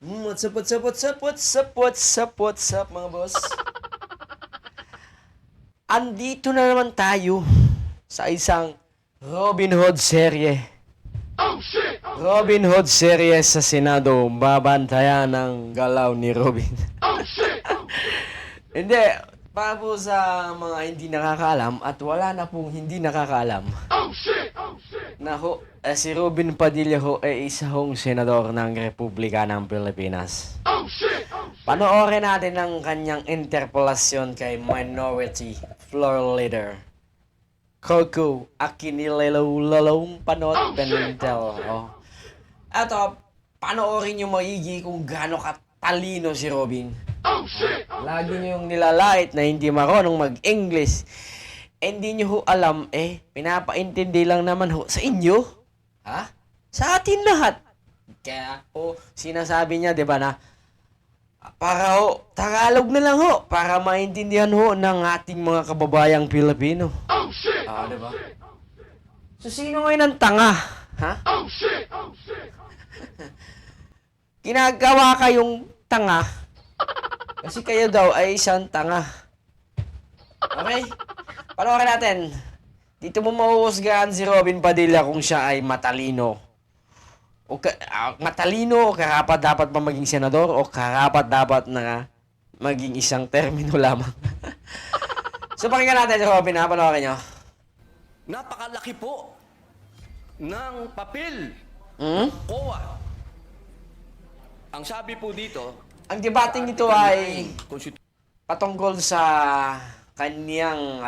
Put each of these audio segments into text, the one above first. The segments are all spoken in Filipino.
What's up, mga boss? Andito na naman tayo sa isang Robin Hood serye. Robin Hood serye sa Senado, babantayan ng galaw ni Robin. Hindi, para po sa mga hindi nakakaalam at wala na pong hindi nakakaalam. Na si Robin Padilla ho ay isa hong senador ng Republika ng Pilipinas. Panoorin natin ang kanyang interpelasyon kay Minority Floor Leader Coco Aquinilalo-Lalong Panot Pimentel. Eto, panoorin nyo maigi kung gaano katalino si Robin. Lagi nyo yung nilalait na hindi marunong mag-English. Hindi nyo ho alam, pinapaintindi lang naman ho sa inyo. Ha? Sa atin lahat. Kaya sinasabi niya, di ba na, para ho, Tagalog na lang ho, para maintindihan ho ng ating mga kababayang Pilipino. Di ba? So, sino ngayon ang tanga? Ha? Ginagawa kayong tanga kasi kayo daw ay isang tanga. Okay? Panoorin natin. Dito mo mahuhusgahan si Robin Padilla kung siya ay matalino. Matalino o karapat dapat pa maging senador o karapat dapat na maging isang termino lamang. So pakinggan natin si Robin, ha? Panoorin nyo. Napakalaki po ng papel Hmm? COA. Ang sabi po dito, Ang debating nito ay Constitution patungkol sa kaniyang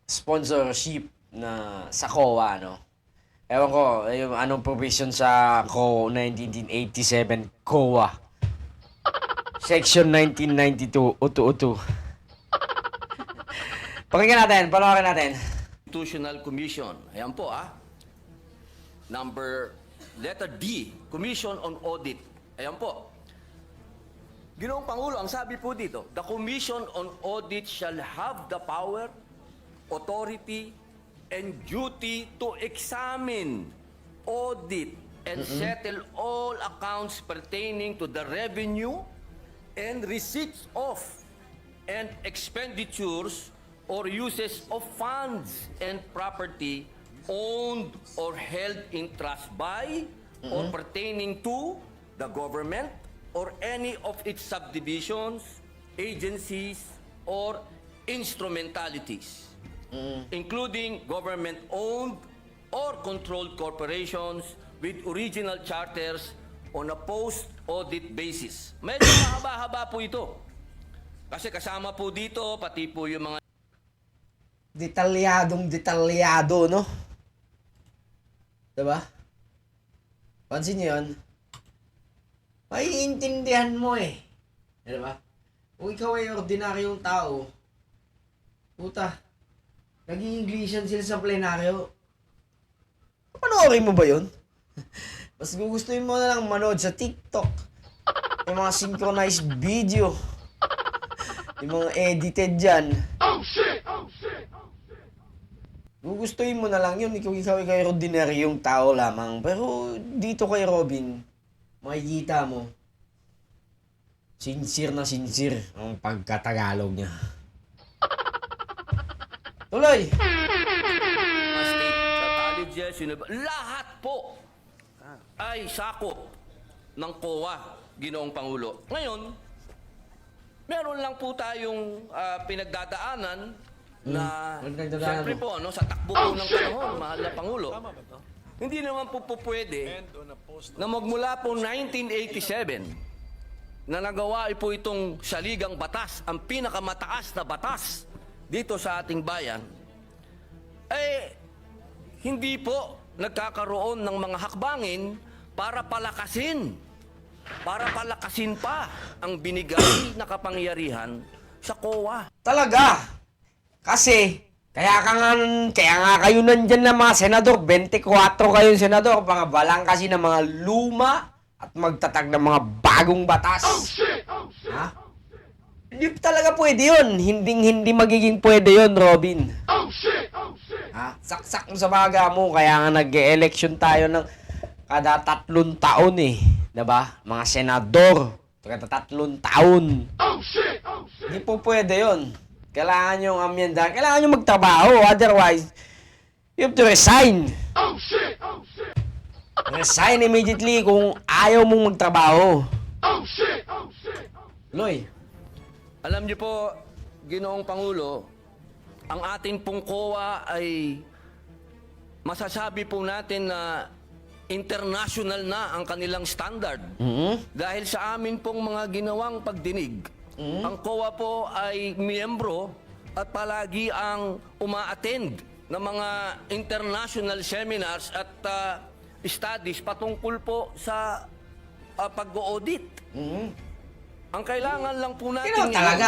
sponsorship na sa COA, no? Ewan ko, yung anong provision sa COA 1987 COA. Section 1992, utu-utu. Pakinggan natin, panoorin natin. Constitutional Commission. Ayan po Letter D, Commission on Audit. Ayan po. Ginoong Pangulo, ang sabi po dito, the Commission on Audit shall have the power, authority, and duty to examine, audit, and settle all accounts pertaining to the revenue and receipts of and expenditures or uses of funds and property owned or held in trust by or pertaining to the government or any of its subdivisions, agencies, or instrumentalities, including government-owned or controlled corporations with original charters on a post-audit basis. Medyo mahaba-haba po ito. Kasi kasama po dito, pati po yung mga Detalyadong-detalyado, no? Diba? Pansin niyo yun? Maiintindihan mo Diba? Kung ikaw ay ordinaryong tao, puta, nag-i-Englishan sila sa plenaryo. Panoorin mo ba yun? Mas gugustuhin mo na lang manood sa TikTok. Yung mga synchronized video. Yung mga edited dyan. Gugustuhin mo na lang yun. Ikaw ay ordinaryong tao lamang. Pero dito kay Robin, makikita mo, sincere na sincere ang pagkatagalog niya. Tuloy! state colleges, lahat po ay sakop ng COA, Ginoong Pangulo. Ngayon, meron lang po tayong pinagdadaanan na siyempre po, sa takbo po ng panahon, mahal na Pangulo. Hindi naman po pwede na magmula po 1987 na nagawa po itong saligang batas, ang pinakamataas na batas dito sa ating bayan, hindi po nagkakaroon ng mga hakbangin para palakasin pa ang binigay na kapangyarihan sa COA. Talaga! Kasi, kaya nga kayo nandyan na mga senador, 24 kayong senador, mga balang kasi ng mga luma at magtatag ng mga bagong batas. Ha? Hindi talaga pwede yun. Hindi magiging pwede yun, Robin. Ha? Saksak mo sa baga mo, kaya nga nag-e-election tayo ng kada 3 taon Diba? Mga senador. Tatlong taon. Hindi po pwede yun. Kailangan yung amyenda. Kailangan yung magtrabaho. Otherwise, you have to resign. Resign immediately kung ayaw mong magtrabaho. Loy. Alam niyo po, Ginoong Pangulo, ang ating pong COA ay masasabi po natin na international na ang kanilang standard. Dahil sa amin pong mga ginawang pagdinig, ang COA po ay miyembro at palagi ang uma-attend ng mga international seminars at studies patungkol po sa pag-audit. Ang kailangan lang po natin Kailangan talaga.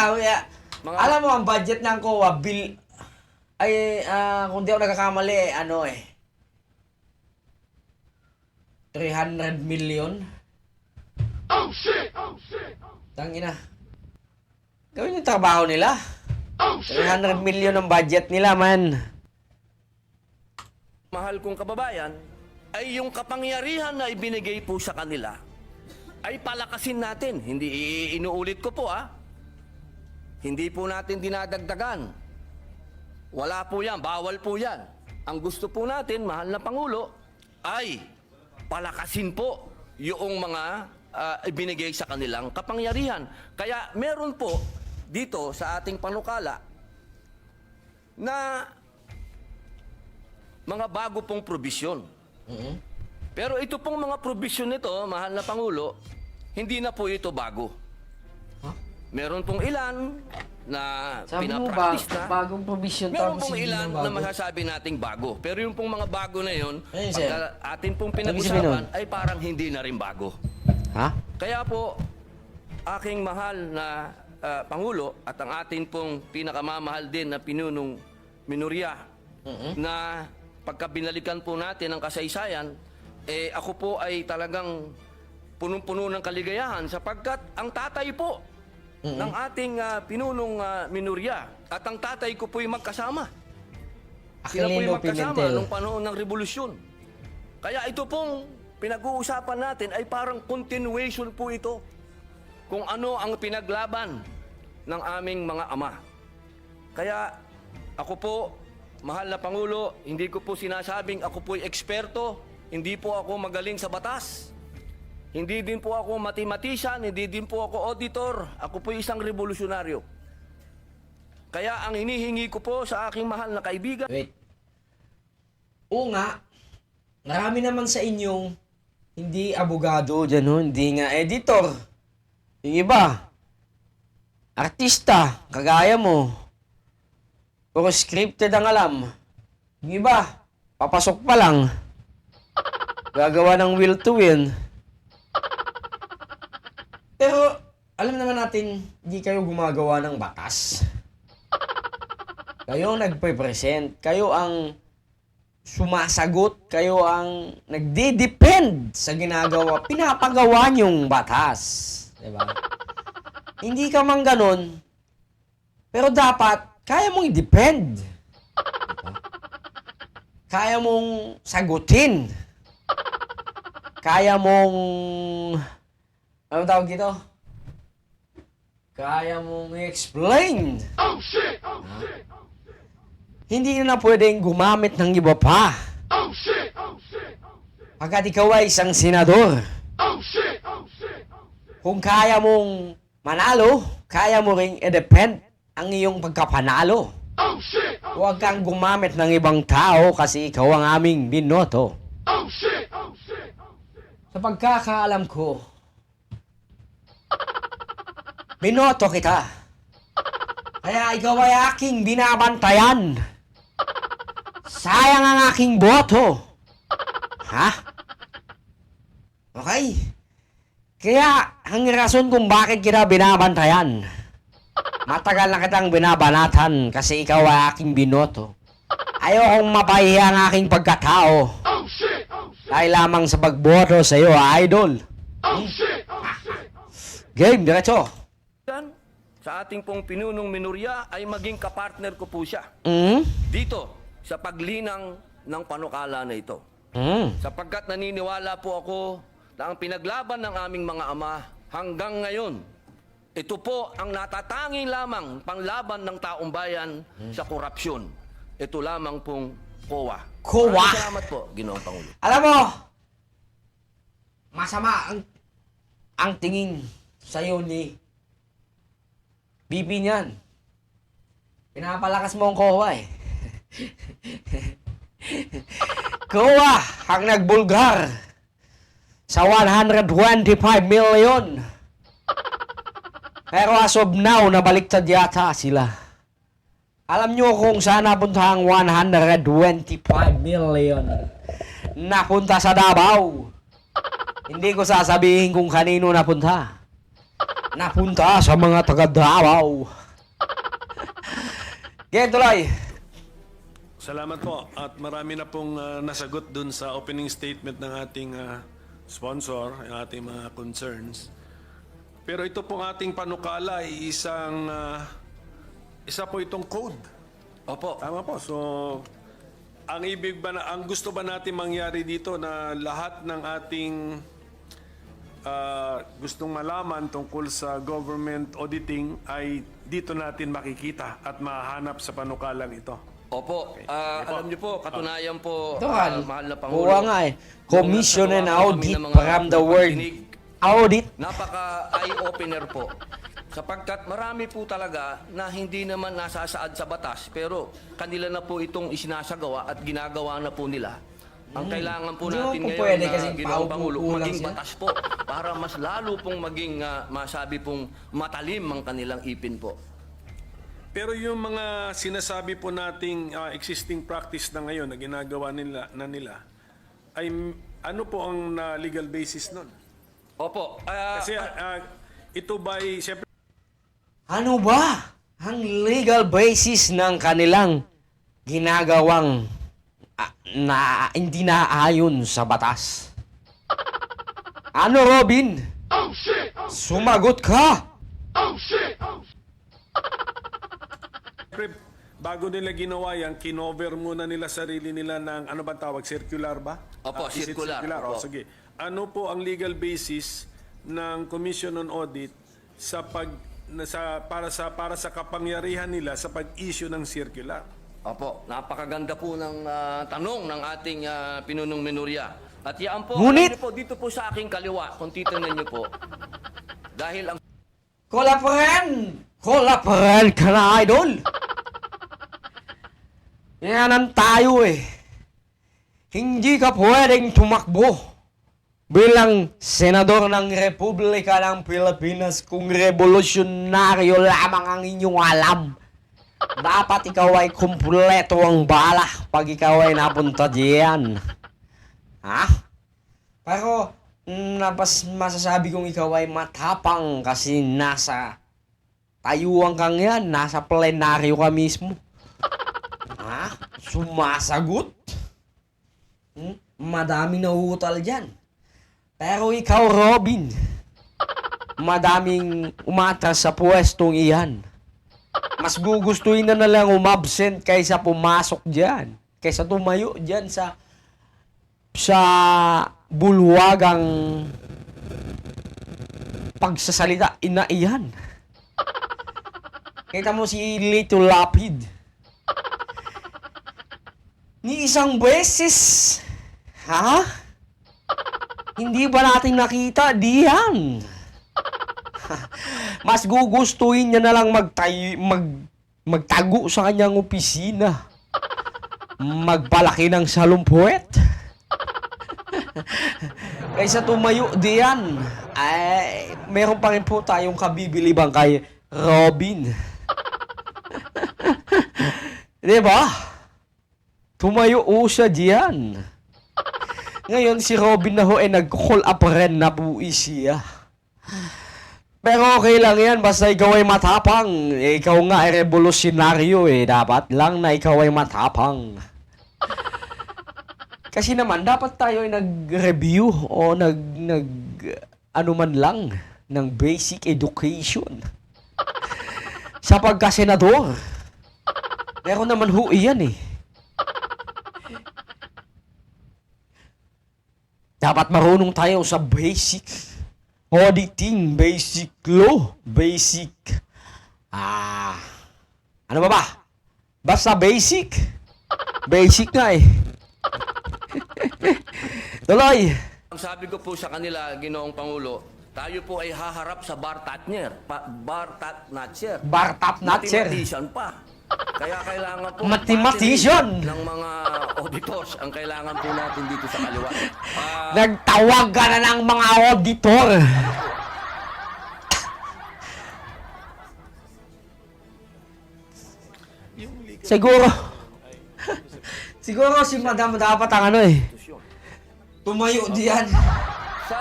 Alam mo, ang budget ng COA, bill, ay, kung di ako nagkakamali, 300 million. Tangina. Gawin yung trabaho nila. 300 million ang budget nila, man. Mahal kong kababayan, ay yung kapangyarihan na ibinigay po sa kanila, ay palakasin natin. Hindi inuulit ko po, Hindi po natin dinadagdagan. Wala po yan, bawal po yan. Ang gusto po natin, mahal na Pangulo, ay palakasin po yung mga ibinigay sa kanilang kapangyarihan. Kaya meron po dito sa ating panukala na mga bago pong probisyon. Pero ito pong mga probisyon nito, mahal na Pangulo, hindi na po ito bago. Meron pong ilan na Sabi mo ba, pinapractice na. bagong provision Meron tapos pong hindi ilan na na bago? masasabi nating bago. Pero yung pong mga bago na yun, Ayun, sir. pagka atin pong Sabihin pinag-usapan, nun. ay parang hindi na rin bago. Ha? Kaya Kaya po, aking mahal na Pangulo at ang atin pong pinakamamahal din na pinunong minorya na pagka binalikan po natin ang kasaysayan, ako po ay talagang punong-puno ng kaligayahan sapagkat ang tatay po ng ating pinunong minorya at ang tatay ko po'y magkasama. Sila po'y Aquilino magkasama Pimentel. nung panahon ng revolusyon. Kaya ito pong pinag-uusapan natin ay parang continuation po ito kung ano ang pinaglaban ng aming mga ama. Kaya ako po, mahal na Pangulo, hindi ko po sinasabing ako po'y eksperto, hindi po ako magaling sa batas, hindi din po ako mathematician, hindi din po ako auditor, ako po'y isang revolusyonaryo. Kaya ang hinihingi ko po sa aking mahal na kaibigan, Wait. Oo nga. Marami naman sa inyong hindi abogado dyan, hindi nga editor. Yung iba, artista, kagaya mo. Puro scripted ang alam. Yung iba, papasok pa lang. Gagawa ng will to win. Pero, alam naman natin, hindi kayo gumagawa ng batas. Kayo ang nagpe-present. Kayo ang sumasagot. Kayo ang nagde-depend sa ginagawa. Pinapagawa niyong batas. Diba? Hindi ka man ganun. Pero dapat, kaya mong i-depend. Diba? Kaya mong sagutin. Kaya mong... Ano tawag dito? Kaya mong i-explain. Hindi na pwedeng gumamit ng iba pa. Pagkat ikaw ay isang senador. Kung kaya mong manalo, kaya mo ring i-depend ang iyong pagkapanalo. Huwag kang gumamit ng ibang tao kasi ikaw ang aming binoto. Sa pagkakaalam ko, binoto kita. Kaya ikaw ay aking binabantayan. Sayang ang aking boto. Ha? Okay. Kaya, ang rason kung bakit kita binabantayan, matagal na kitang binabanatan kasi ikaw ay aking binoto. Ayokong mapahiya ang aking pagkatao. Dahil lamang sa pagboto sa iyo, idol. Game, diretso. sa ating pong pinunong minorya ay maging kapartner ko po siya dito sa paglinang ng panukala na ito. Sapagkat naniniwala po ako na ang pinaglaban ng aming mga ama hanggang ngayon, ito po ang natatanging lamang panglaban ng taong bayan sa korupsyon. Ito lamang pong COA. COA? Maraming salamat po, Ginoong Pangulo. Alam mo, masama ang tingin sa'yo ni BP niyan. Pinapalakas mo ang COA eh. COA ang nagbulgar sa 125 million. Pero as of now, nabaliktad yata sila. Alam nyo kung saan napunta ang 125 million? Napunta sa Davao. Hindi ko sasabihin kung kanino napunta. Napunta sa mga taga Davao. Game tuloy. Salamat po at marami na pong nasagot dun sa opening statement ng ating sponsor, yung ating mga concerns. Pero ito pong ating panukala ay isa po itong code. Opo. Tama po. So, ang gusto ba natin mangyari dito na lahat ng ating gustong malaman tungkol sa government auditing ay dito natin makikita at mahanap sa panukalang ito. Opo. Alam niyo po, katunayan po, Ito mahal na Pangulo. Kuha nga eh. Commission and audit Nung nasa from the word nakikinig, audit. napaka eye-opener po. Sapagkat marami po talaga na hindi naman nasasaad sa batas, pero kanila na po itong isinasagawa at ginagawa na po nila. Ang kailangan po Hindi natin po ngayon pwede na kasi Ginoong Pangulo, paupo lang maging siya. batas po para mas lalo pong maging masabi pong matalim ang kanilang ipin po. Pero yung mga sinasabi po nating existing practice na ngayon na ginagawa nila ay ano po ang legal basis nun? Opo. Kasi ito ba ay siyempre Ano ba ang legal basis ng kanilang ginagawang na hindi naayon sa batas? Ano, Robin? Sumagot ka! bago nila ginawa yan, kinover muna nila sarili nila ng ano ba tawag, circular ba? Opo, Is it circular. O, Opo. sige. Ano po ang legal basis ng Commission on Audit para sa kapangyarihan nila sa pag-issue ng circular? Opo, napakaganda po ng tanong ng ating pinunong menorya. At yan po, Ngunit- alam niyo po, dito po sa aking kaliwa, kung titingnan niyo po, dahil ang Kolaparan ka na, idol! Yanan tayo eh. Hindi ka pwedeng tumakbo bilang senador ng Republika ng Pilipinas kung revolusyonaryo lamang ang inyong alam. Dapat ikaw ay kumpleto ang bala pag ikaw ay napunta diyan. Ha? Pero masasabi kong ikaw ay matapang kasi nasa tayuan kang yan, nasa plenaryo ka mismo. Ha? Sumasagot? Madami na utal dyan. Pero ikaw, Robin, madaming umatras sa pwestong iyan. Mas gugustuhin na lang umabsent kaysa pumasok dyan. Kaysa tumayo dyan sa bulwagang pagsasalita ina iyan. Kita mo si Lito Lapid. Ni isang beses. Ha? Hindi ba natin nakita diyan? Mas gugustuhin niya na lang magtago sa kanyang opisina. Magpalaki ng salumpuet. Kaysa tumayo diyan. Ay, meron pa rin po tayong kabibilibang kay Robin. Diba? Tumayo siya diyan. Ngayon si Robin na ho ay nag-call up rin na buwi siya. Pero okay lang yan, basta ikaw ay matapang. Ikaw nga ay revolusyonaryo eh. Dapat lang na ikaw ay matapang. Kasi naman, dapat tayo ay nag-review o ano man lang ng basic education. Sa pagkasenador. Meron naman ho iyan eh. dapat marunong tayo sa basic auditing, basic law, basic, ano ba ba? Basta basic. Basic nga eh. Tuloy. Ang sabi ko po sa kanila, Ginoong Pangulo, tayo po ay haharap sa Bar Tatner. Bar Tatnatcher. Bar top notcher. Mathematician pa. Kaya kailangan po Mathematician. ng mga auditors ang kailangan po natin dito sa kaliwa. Nagtawag ka na ng mga auditor. Siguro. Siguro si Madam dapat ang ano eh. Tumayo diyan. Sa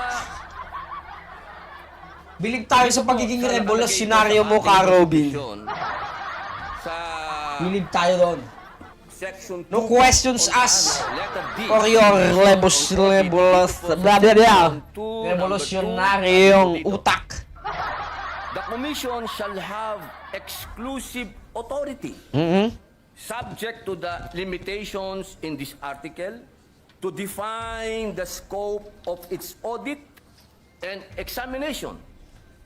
Bilig tayo sa pagiging revolusyonaryo mo, Ka Robin. Sa Bilig tayo doon. section No 2 questions on asked letter D. for your revolusyonaryong utak. The commission shall have exclusive authority subject to the limitations in this article to define the scope of its audit and examination,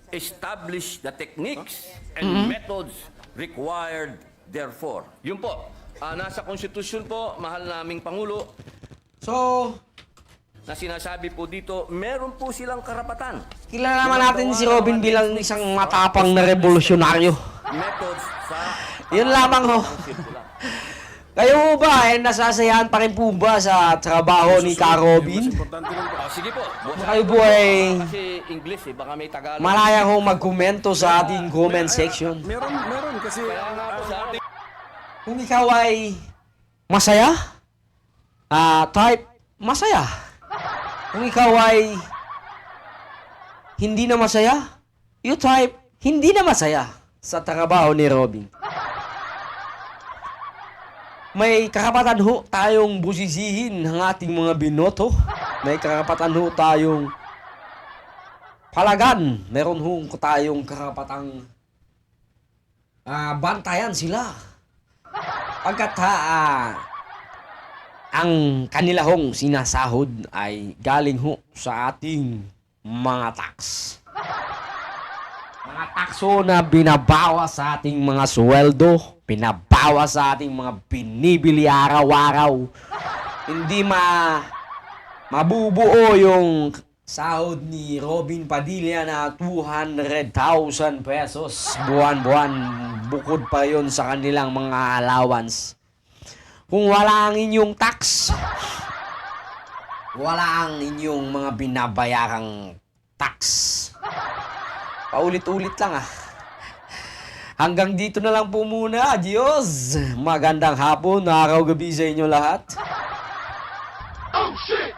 establish the techniques and methods required therefore. Yun po, nasa konstitusyon po, mahal naming Pangulo, So, na sinasabi po dito, meron po silang karapatan. kilala naman natin si Robin bilang isang matapang na revolusyonaryo. Methods sa... Yun lamang ho. Kayo ba ay nasasayahan pa rin po ba sa trabaho ni Ka Robin? Mas importante rin po. Sige po. Kayo po ay Kasi English eh, baka may Tagalog. malaya ho magkomento sa ating comment section. Meron kasi Kaya nga po sa ating Kung ikaw ay masaya, type masaya. Kung ikaw ay hindi na masaya, you type hindi na masaya sa trabaho ni Robin. May karapatan ho tayong busisihin ang ating mga binoto. May karapatan ho tayong palagan. Meron ho tayong karapatang bantayan sila. Pagkat ang kanila hong sinasahod ay galing ho sa ating mga tax. Mga takso na binabawas sa ating mga sweldo, binabawas sa ating mga binibili araw-araw. Hindi mabubuo yung sahod ni Robin Padilla na 200,000 pesos buwan-buwan. Bukod pa yon sa kanilang mga allowance. Kung wala ang inyong tax, wala ang inyong mga binabayarang tax. Paulit-ulit lang Hanggang dito na lang po muna. Adios! Magandang hapon, araw, gabi sa inyo lahat. Oh shit!